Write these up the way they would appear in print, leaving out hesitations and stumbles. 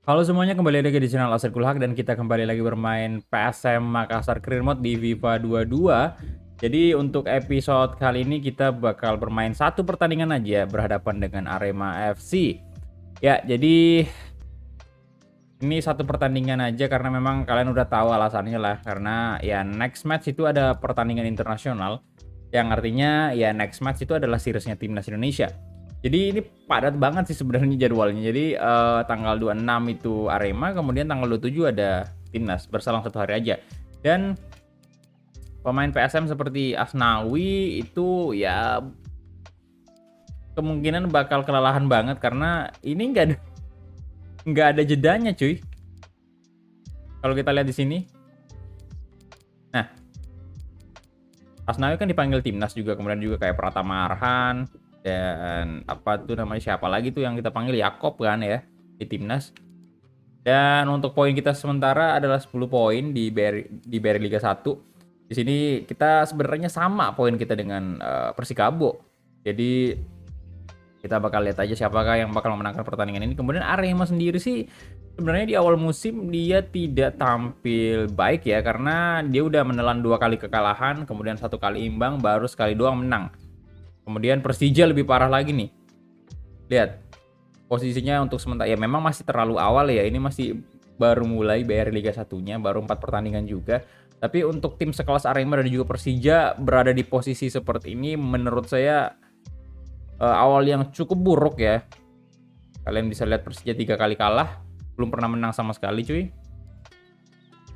Halo semuanya, kembali lagi di channel Aset Kulhak dan kita kembali lagi bermain PSM Makassar Career Mode di FIFA 22. Jadi untuk episode kali ini kita bakal bermain satu pertandingan aja berhadapan dengan Arema FC. Ya, jadi ini satu pertandingan aja karena memang kalian udah tahu alasannya lah. Karena ya next match itu ada pertandingan internasional yang artinya ya next match itu adalah seriesnya Timnas Indonesia. Jadi ini padat banget sih sebenarnya jadwalnya. Jadi tanggal 26 itu Arema, kemudian tanggal 27 ada Timnas, berselang satu hari aja. Dan pemain PSM seperti Asnawi itu ya kemungkinan bakal kelelahan banget karena ini nggak ada jedanya cuy. Kalau kita lihat di sini. Nah, Asnawi kan dipanggil Timnas juga, kemudian juga kayak Pratama Arhan dan apa tuh namanya, siapa lagi tuh yang kita panggil, Yakob kan ya di Timnas. Dan untuk poin kita sementara adalah 10 poin di BRI Liga 1. Di sini kita sebenarnya sama poin kita dengan Persikabo. Jadi kita bakal lihat aja siapakah yang bakal memenangkan pertandingan ini. Kemudian Arema sendiri sih sebenarnya di awal musim dia tidak tampil baik ya, karena dia udah menelan 2 kali kekalahan, kemudian 1 kali imbang, baru sekali doang menang. Kemudian Persija lebih parah lagi nih. Lihat posisinya untuk sementara ya memang masih terlalu awal ya. Ini masih baru mulai BRI Liga 1-nya, baru 4 pertandingan juga. Tapi untuk tim sekelas Arema dan juga Persija berada di posisi seperti ini menurut saya awal yang cukup buruk ya. Kalian bisa lihat Persija 3 kali kalah, belum pernah menang sama sekali cuy.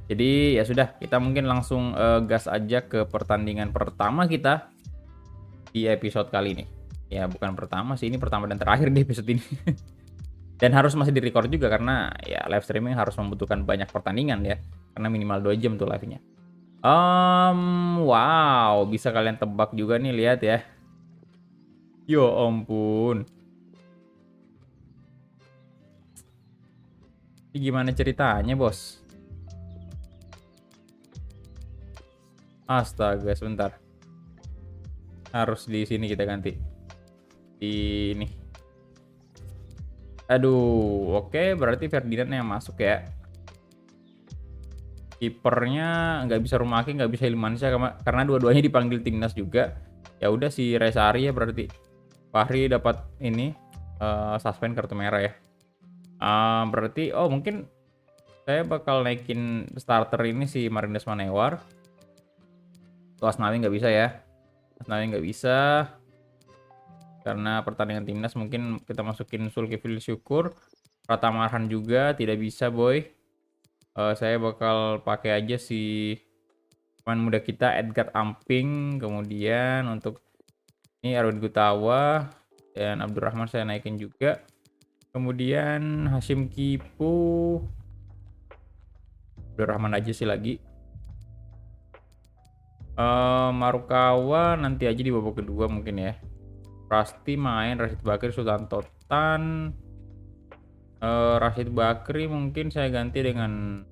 Jadi ya sudah, kita mungkin langsung gas aja ke pertandingan pertama kita di episode kali ini. Ya bukan pertama sih, ini pertama dan terakhir di episode ini. Dan harus masih di-record juga karena ya live streaming harus membutuhkan banyak pertandingan ya. Karena minimal 2 jam tuh live-nya. Wow, bisa kalian tebak juga nih, lihat ya. Yo ampun. Ini gimana ceritanya, Bos? Astaga, sebentar. Harus di sini kita ganti. Di ini. Aduh, oke, berarti Ferdinand yang masuk ya. Kipernya nggak bisa Rumaki, nggak bisa Ilmansyah karena dua-duanya dipanggil timnas juga. Ya udah si Resari ya berarti. Fahri dapat ini suspend kartu merah ya. Berarti mungkin saya bakal naikin starter ini si Marinus Manewar. Tuh Asnawi nggak bisa ya. Asnawi nggak bisa karena pertandingan timnas. Mungkin kita masukin Zulkifli Syukur. Pratama Arhan juga tidak bisa boy. Saya bakal pakai aja si pemain muda kita Edgar Amping. Kemudian untuk ini Erwin Gutawa dan Abdurrahman saya naikin juga. Kemudian Hashim Kipu, Abdurrahman aja sih lagi. Marukawa nanti aja di babak kedua mungkin ya. Prasti main, Rashid Bakri, Sultan Totan. Rashid Bakri mungkin saya ganti dengan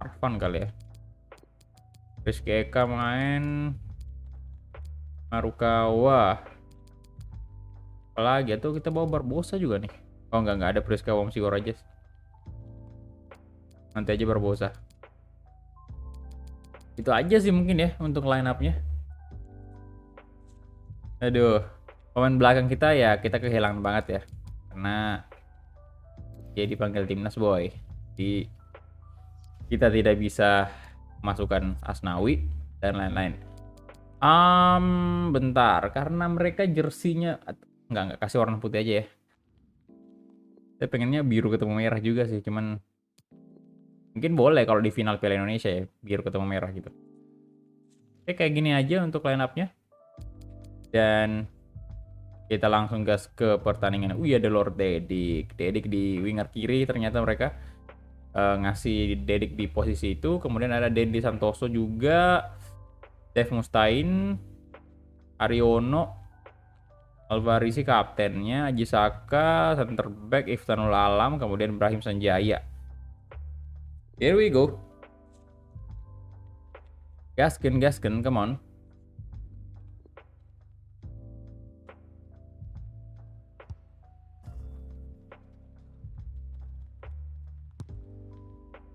Arfan kali ya. Rizky Eka main, Marukawa. Apalagi atau kita bawa Barbosa juga nih. Oh nggak ada, Priska Wamsigor aja. Nanti aja Barbosa. Itu aja sih mungkin ya untuk line up-nya. Aduh, pemain belakang kita ya kita kehilangan banget ya. Karena dia dipanggil timnas boy. Jadi kita tidak bisa masukkan Asnawi dan lain-lain. Bentar, karena mereka jersinya nggak kasih warna putih aja ya. Saya pengennya biru ketemu merah juga sih, cuman mungkin boleh kalau di final Piala Indonesia ya, biru ketemu merah gitu. Oke, kayak gini aja untuk line up-nya. Dan kita langsung gas ke pertandingan. Wih, ada Lord Dedik. Dedik di winger kiri ternyata mereka ngasih Dedik di posisi itu. Kemudian ada Dendi Santoso juga, Dev Mustain, Aryono, Alvarisi kaptennya, Aji Saka, center back Iftanul Alam, kemudian Ibrahim Sanjaya. Here we go. Gaskin, come on.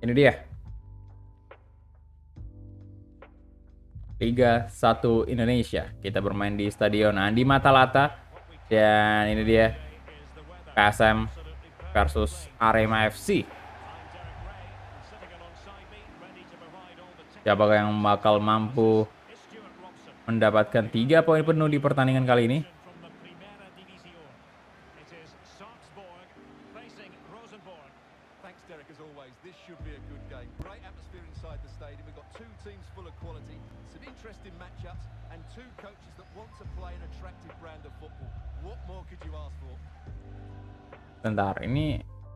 Ini dia. Liga 1 Indonesia. Kita bermain di Stadion Andi Matalata. Dan ini dia PSM versus Arema FC. Siapakah yang bakal mampu mendapatkan 3 poin penuh di pertandingan kali ini?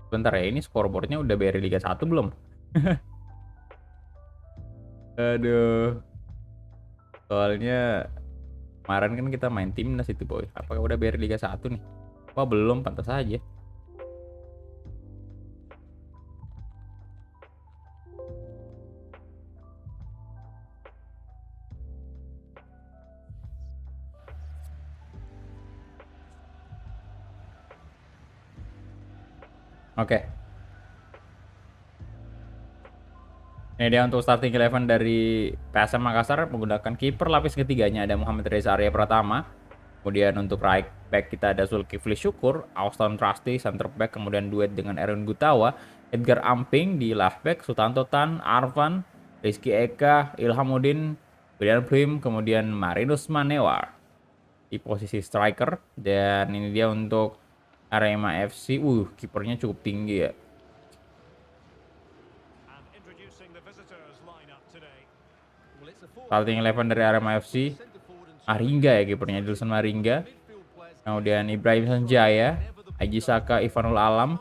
Bentar ya, ini scoreboardnya udah BRI Liga 1 belum? Aduh. Soalnya kemarin kan kita main timnas itu boy. Apakah udah BRI Liga 1 nih? Wah belum, pantas aja. Oke. Ini dia untuk starting 11 dari PSM Makassar menggunakan kiper lapis ketiganya ada Muhammad Reza Arya Pratama. Kemudian untuk right back kita ada Zulkifli Syukur, Auston Trusty center back, kemudian duet dengan Erwin Gutawa, Edgar Amping di left back, Sutanto Tan, Arvan, Rizky Eka, Ilhamuddin, William Prim, kemudian Marinus Manewar di posisi striker. Dan ini dia untuk Arema FC. Kipernya cukup tinggi ya. Starting 11 dari Arema FC. Maringga ya kipernya, Dilson Maringga. Kemudian Ibrahim Sanjaya, Aji Saka, Ivanul Alam,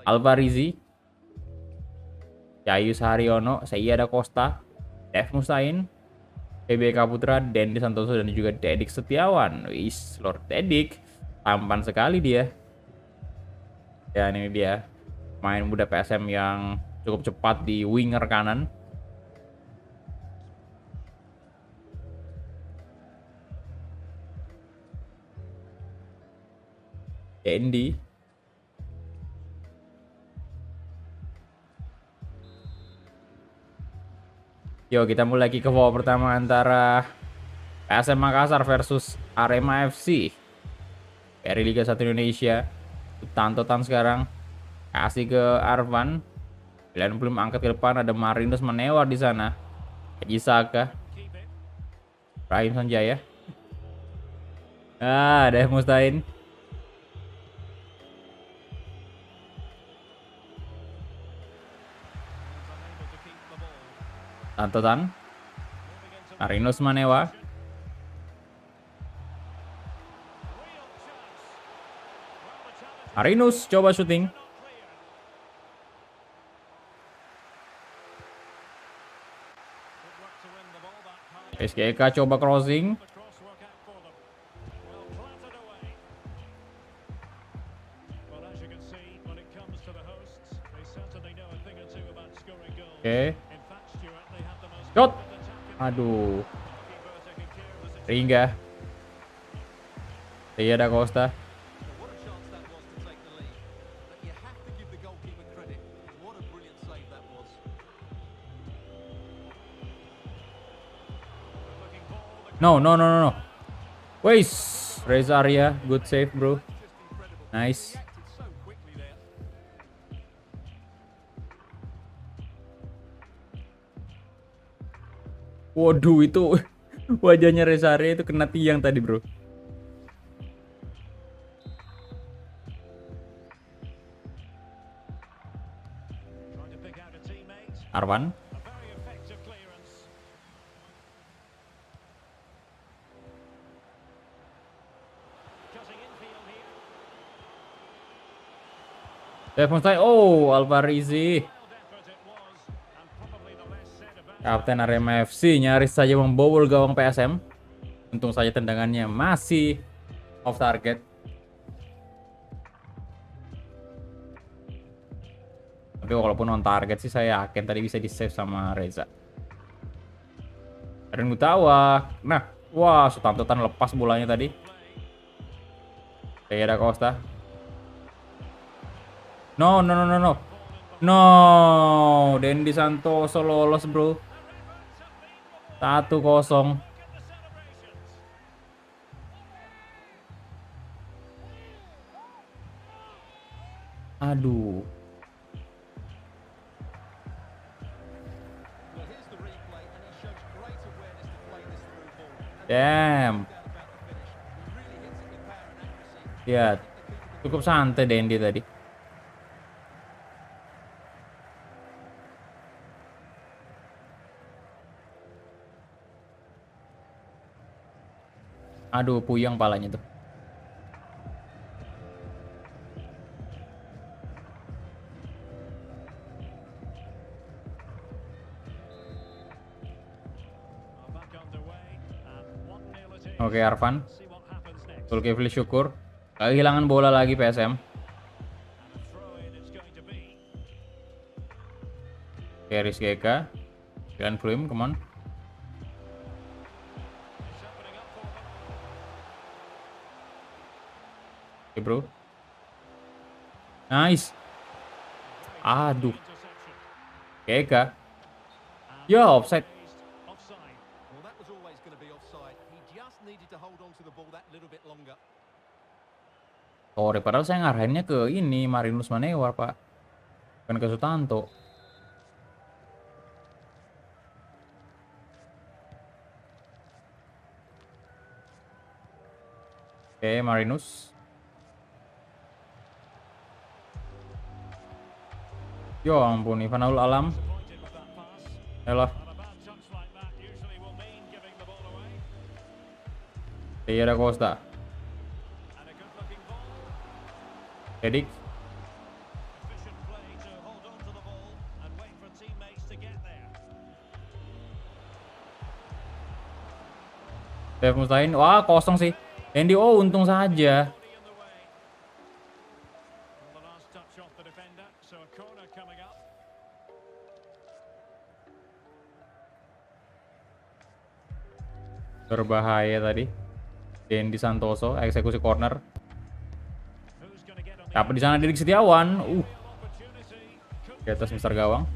Alvarizi, Cahayu Saharyono, Sayyada Costa, Dev Musain, PBK Putra, Dendi Santoso, dan juga Dedik Setiawan. Lord Dedik, tampan sekali dia. Dan ini dia main muda PSM yang cukup cepat di winger kanan. Dendi. Yo, kita mulai lagi ke babak pertama antara PSM Makassar versus Arema FC. Dari Liga 1 Indonesia. Tantotan sekarang kasih ke Arvan. Pilihan belum angkat ke depan, ada Marinus Manewar di sana. Haji Saka. Ibrahim Sanjaya. Ada Mustain. Tantotan. Marinus Manewar. Marinus coba syuting. SKK coba crossing. Oke. Shot. Aduh. Ringga. Sayyada Costa. No. Wais, Reza Arya, good save bro. Nice. Waduh, itu wajahnya Reza Arya itu kena tiang tadi bro. Arvan. Alvarizi. Kapten Arema FC nyaris saja membobol gawang PSM. Untung saja tendangannya masih off target. Tapi walaupun on target sih saya yakin tadi bisa di save sama Reza. Erwin Gutawa. Nah, wah, Sutantotan lepas bolanya tadi. Sayyada Costa. No. No, Dendi Santoso lolos bro. 1-0. Aduh. Damn. Ya, cukup santai Dendi tadi. Aduh, puyeng palanya tuh. Oke, Arvan. Zulkifli syukur. Kehilangan bola lagi PSM. Oke, Rizky Eka. Glenn Fluim, come on. Oke, bro. Nice. Aduh. Eka. Ya, offside. Sorry, padahal saya ngarahinnya ke ini, Marinus Manewar, Pak. Bukan ke Sutanto. Oke, Marinus. Yo ampun, Ivanul Alam. Yalah. Tiara Costa. Edik. Dev Mustain. Wah, kosong sih. Andy, oh untung saja. Berbahaya tadi. Dendi Santoso eksekusi corner. Dapat di sana Didik Setiawan. Di atas Mister Gawang.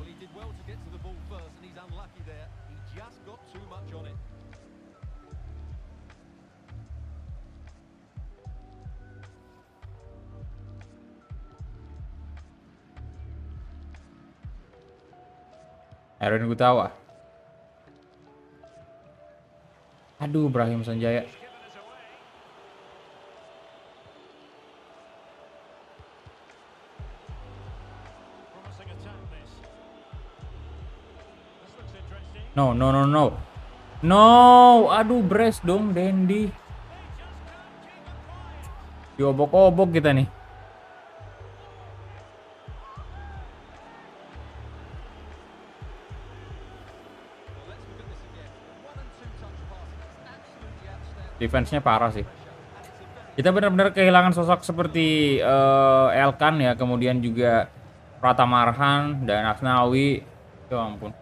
Erwin Gutawa. Aduh, Brahim Sanjaya. No, no, no, no. No, aduh, brace dong, Dendi. Diobok-obok kita nih. Defense-nya parah sih. Kita benar-benar kehilangan sosok seperti Elkan ya, kemudian juga Pratama Arhan dan Asnawi. Ya ampun.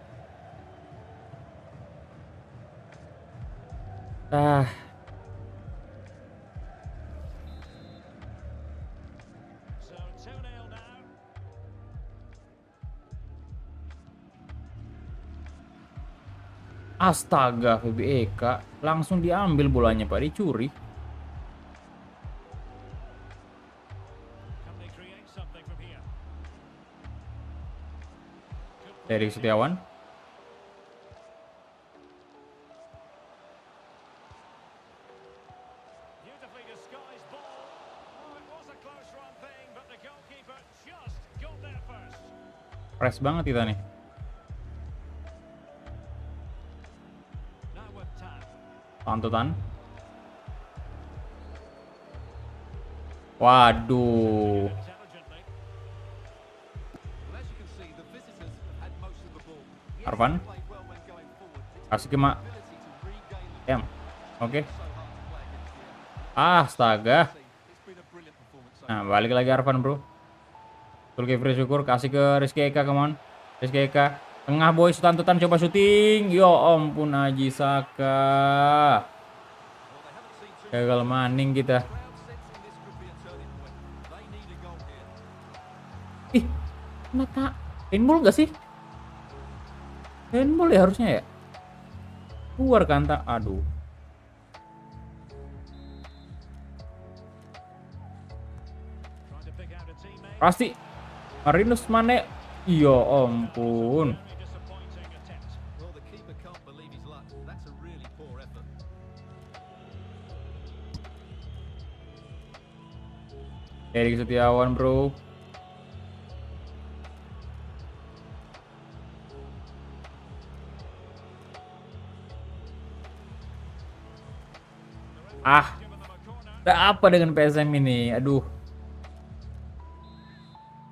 Astaga, VBEK langsung diambil bolanya Pak, dicuri. Dari Setiawan. Fresh banget kita nih. Pantutan. Waduh. Arvan. Kasih ke Mak. Oke. Astaga. Nah, balik lagi Arvan, bro. Zulkifli syukur, kasih ke Rizky Eka, come on. Rizky Eka. Tengah boy, Sutantutan coba syuting. Yo ampun, Aji Saka. Gagal maning kita. Ih, mata. Handball gak sih? Handball ya harusnya ya. Keluar kan tak? Aduh. Pasti Marinus Mane. Iya ampun. Erik Setiawan bro. Ada apa dengan PSM ini? Aduh.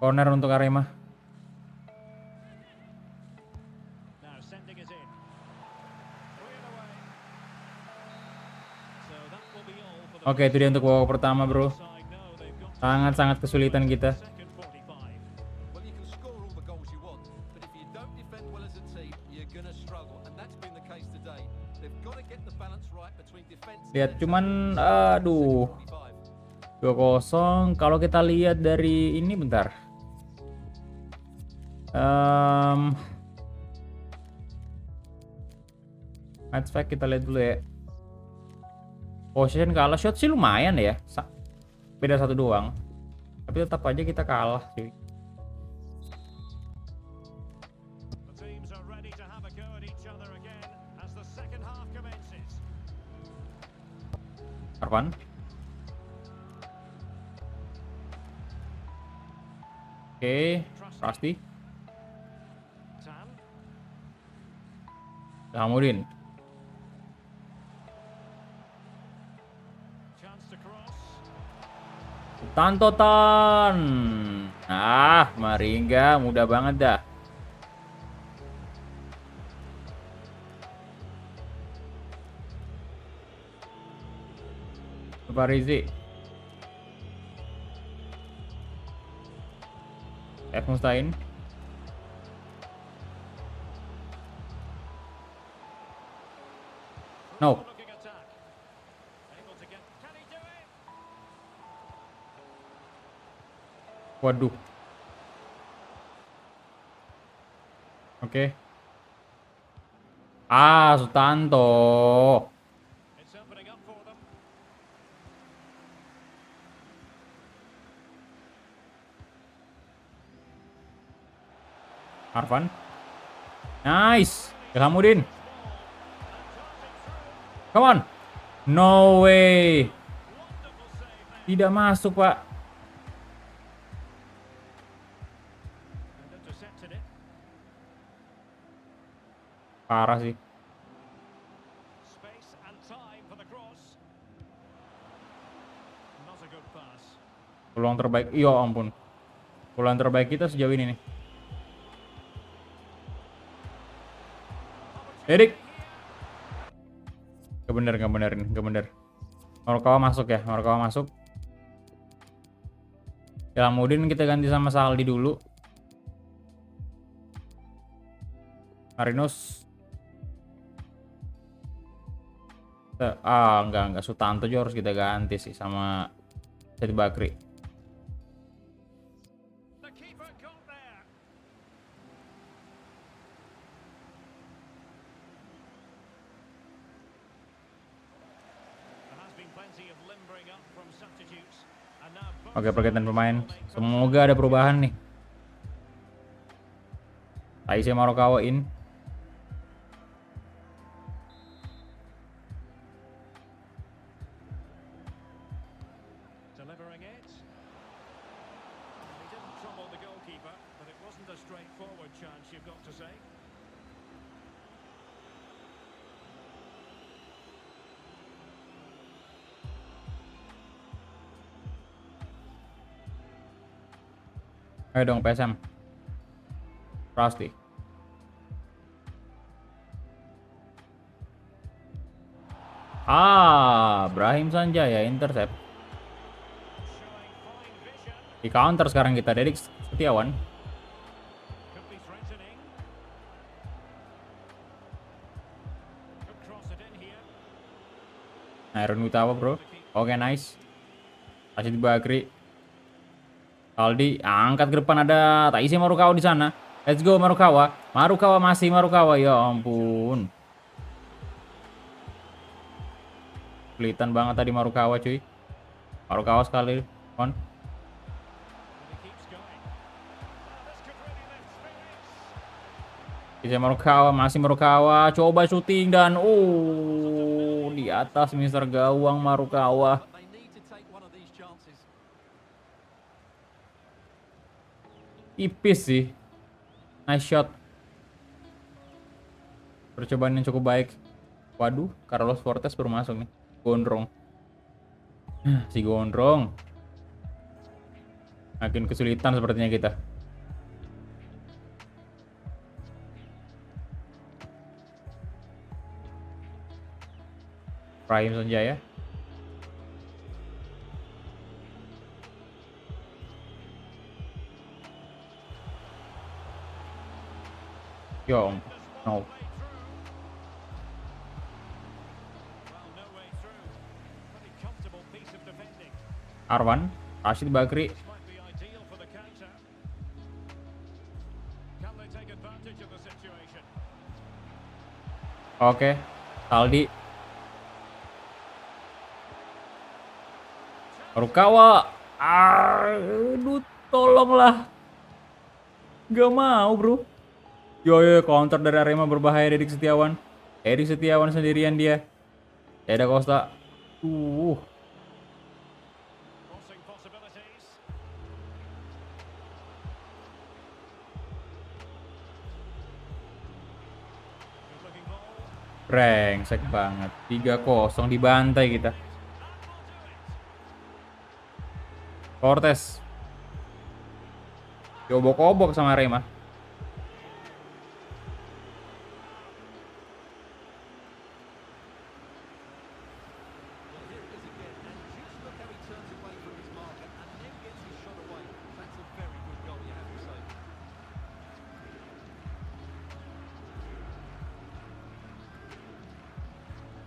Corner untuk Arema. Oke, itu dia untuk babak pertama, bro. Sangat-sangat kesulitan kita. Lihat cuman aduh. 2-0. Kalau kita lihat dari ini bentar. Match fact kita lihat dulu ya. Possession kalah, shot sih lumayan ya. Beda 1 doang. Tapi tetap aja kita kalah sih. Arvan. Oke, pasti. Hamudin. Tantotan. Maringga mudah banget dah. Farizi. F. Mustain. No. Waduh. Oke. Sutanto. Arvan. Nice. Ilhamuddin. Come on. No way. Tidak masuk, Pak. Parah sih. Peluang terbaik. Iya ampun. Peluang terbaik kita sejauh ini nih. Erik. Gak bener. Morikawa masuk ya. Ilhamuddin kita ganti sama Saldi dulu. Marinus. Enggak. Sutanto juga harus kita ganti sih sama Seti Bakri. Oke, pergantian pemain. Semoga ada perubahan nih. Taisei Morikawa in. Ayo dong PSM. Pasti. Brahim Sanjaya intercept. Di counter sekarang kita. Erik Setiawan. Aaron Utawa bro. Oke, nice. Seti Bakri. Saldi angkat ke depan, ada Taisei Morikawa di sana. Let's go Marukawa. Marukawa masih Marukawa. Ya ampun. Pelitan banget tadi Marukawa cuy. Marukawa sekali. On. Bisa Marukawa, masih Marukawa. Coba syuting dan di atas Mister Gawang Marukawa. Tipis sih. Nice shot. Percobaan yang cukup baik. Waduh, Carlos Fortes baru masuk nih. Gondrong. Si Gondrong. Makin kesulitan sepertinya kita. Prime Sanjaya. Yo, no. Arwan, Rashid Bakri. Oke, Saldi. Marukawa. Aduh, tolonglah. Gak mau, bro. Yo, counter dari Arema berbahaya. Erik Setiawan. Erik Setiawan sendirian dia. Eda Costa. Brengsek banget. 3-0 dibantai kita. Cortes. Diobok-obok sama Arema.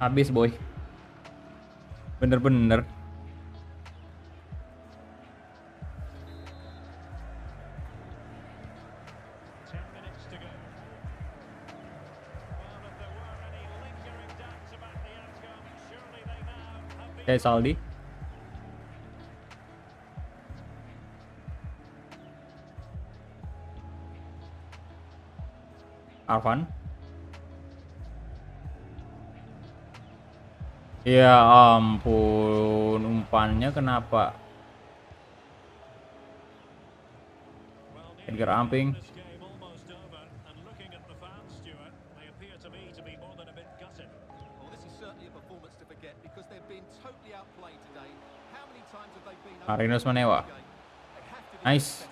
Habis boy. Bener-bener. Oke, Saldi. Arvan. Ya ampun, umpannya kenapa? Edgar Amping. Marinus Manewa. Nice.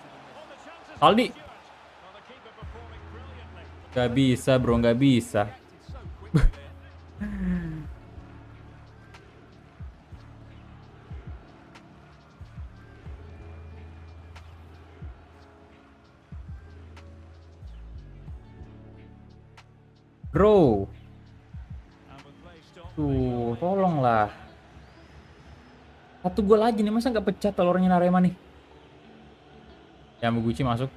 Saldi. Gak bisa bro, gak bisa. Bro. Tuh, tolonglah. 1 gol aja nih, masa nggak pecah telurnya Arema nih? Yamaguchi masuk.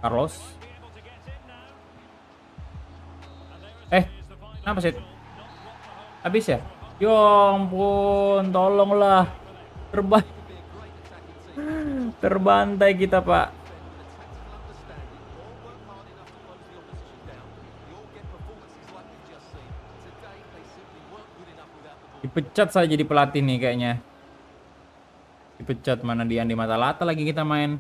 Carlos. Kenapa sih? Habis ya? Ya ampun, tolonglah. Terbantai kita, Pak. Dipecat saja jadi pelatih nih kayaknya. Dipecat, mana dia di mata lata lagi kita main.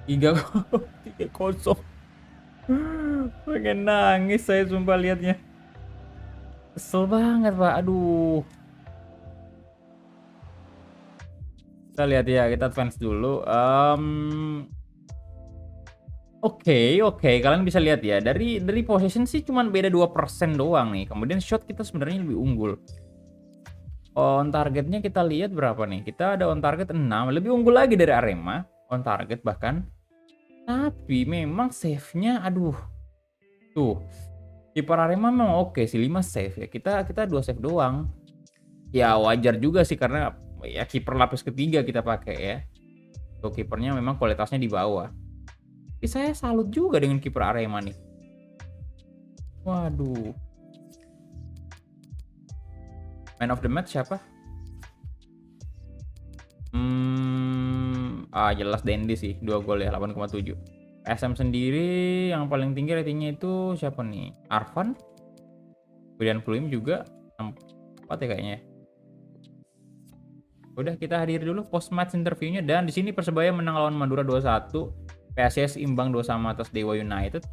Tiga kosong. Pengen nangis saya sumpah liatnya. Kesel banget Pak, aduh. Kita lihat ya, kita advance dulu. Oke, kalian bisa lihat ya, dari possession sih cuman beda 2% doang nih, kemudian shot kita sebenarnya lebih unggul. On targetnya kita lihat berapa nih, kita ada on target 6, lebih unggul lagi dari Arema, on target bahkan. Tapi memang save-nya aduh, tuh, kiper Arema memang oke sih, 5 save ya, kita 2 save doang. Ya wajar juga sih karena ya kiper lapis ketiga kita pakai ya. Tuh kipernya memang kualitasnya di bawah. Tapi saya salut juga dengan kiper Arema nih. Waduh. Man of the match siapa? Jelas Dendi sih, 2 gol ya, 8,7. SM sendiri yang paling tinggi ratingnya itu siapa nih? Arvan. Kemudian Fluim juga 4 ya kayaknya. Udah kita hadiri dulu post match interviewnya, dan di sini Persebaya menang lawan Madura 2-1. PSIS imbang 2-2 atas Dewa United.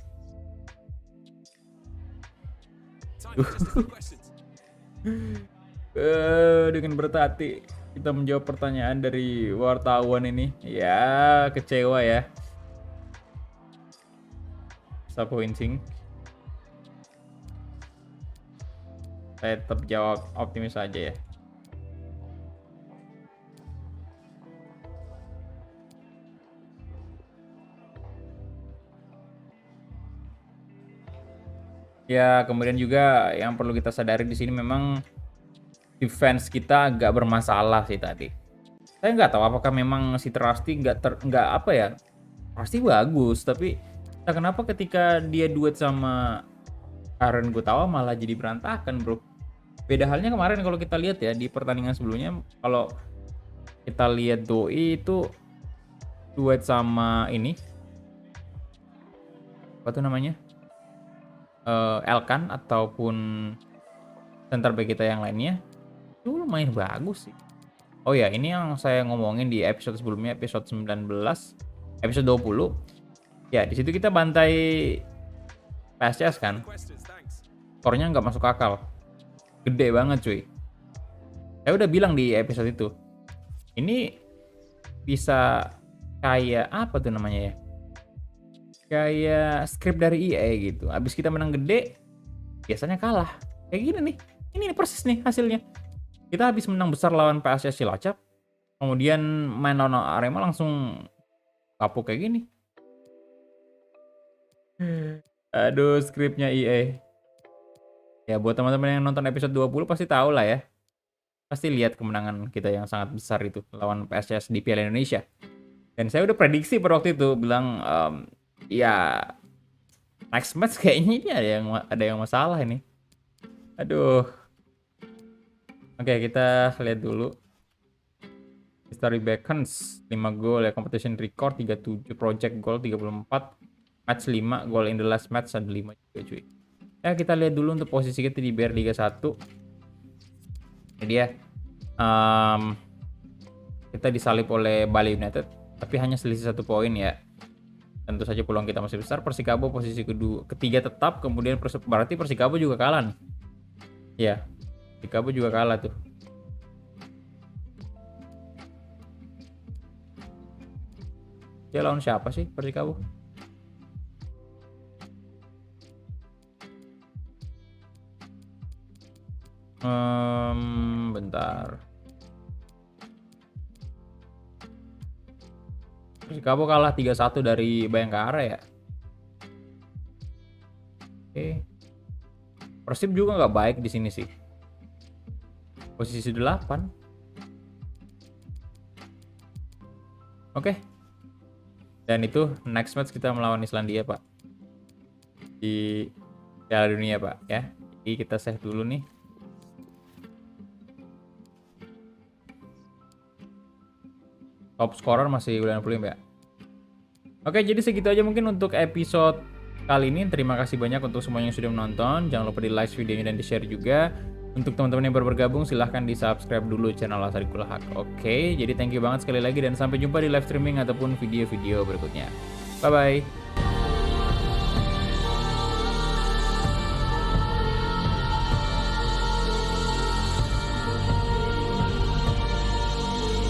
Dengan berat hati kita menjawab pertanyaan dari wartawan ini. Ya, kecewa ya. Sapu Winsing. Saya tetap jawab optimis aja ya. Ya, kemudian juga yang perlu kita sadari di sini memang defense kita agak bermasalah sih tadi. Saya nggak tahu apakah memang si Trusty nggak apa ya, pasti bagus, tapi entah kenapa ketika dia duet sama Aaron Gutawa malah jadi berantakan, bro. Beda halnya kemarin kalau kita lihat ya di pertandingan sebelumnya, kalau kita lihat Doi itu duet sama ini apa tuh namanya, Elkan ataupun center back kita yang lainnya itu lumayan bagus sih. Oh ya, ini yang saya ngomongin di episode sebelumnya, episode 19, episode 20. Ya, di situ kita bantai PSIS kan. Skornya nggak masuk akal. Gede banget cuy. Saya udah bilang di episode itu. Ini bisa kayak apa tuh namanya ya? Kayak script dari EA gitu. Abis kita menang gede, biasanya kalah. Kayak gini nih. Ini persis nih hasilnya. Kita habis menang besar lawan PSIS Cilacap, kemudian main lawan Arema langsung kapok kayak gini. Aduh, skripnya EA. Ya buat teman-teman yang nonton episode 20 pasti tahu lah ya. Pasti lihat kemenangan kita yang sangat besar itu lawan PSIS di Piala Indonesia. Dan saya udah prediksi pada waktu itu bilang ya next match kayaknya ini ada yang masalah ini. Aduh. Oke, kita lihat dulu. History Beacons 5 gol ya, competition record 37, project goal 34, match 5, goal in the last match ada 5 juga cuy. Ya kita lihat dulu untuk posisi kita di BR Liga 1. Ini dia. Kita disalip oleh Bali United, tapi hanya selisih 1 poin ya. Tentu saja peluang kita masih besar. Persikabo posisi ketiga tetap, kemudian berarti Persikabo juga kalah nih. Ya. Persikabo juga kalah tuh. Dia lawan siapa sih Persikabo? Bentar. Persikabo kalah 3-1 dari Bayangkara ya. Oke. Persib juga nggak baik di sini sih. Posisi 8. Oke. Dan itu next match kita melawan Islandia, Pak. Di Piala Dunia, Pak, ya. Jadi kita save dulu nih. Top scorer masih Julian Fluim ya. Oke, jadi segitu aja mungkin untuk episode kali ini. Terima kasih banyak untuk semuanya yang sudah menonton. Jangan lupa di like videonya dan di share juga. Untuk teman-teman yang baru bergabung, silahkan di subscribe dulu channel Asarikul Haq. Oke, jadi thank you banget sekali lagi dan sampai jumpa di live streaming ataupun video-video berikutnya. Bye-bye.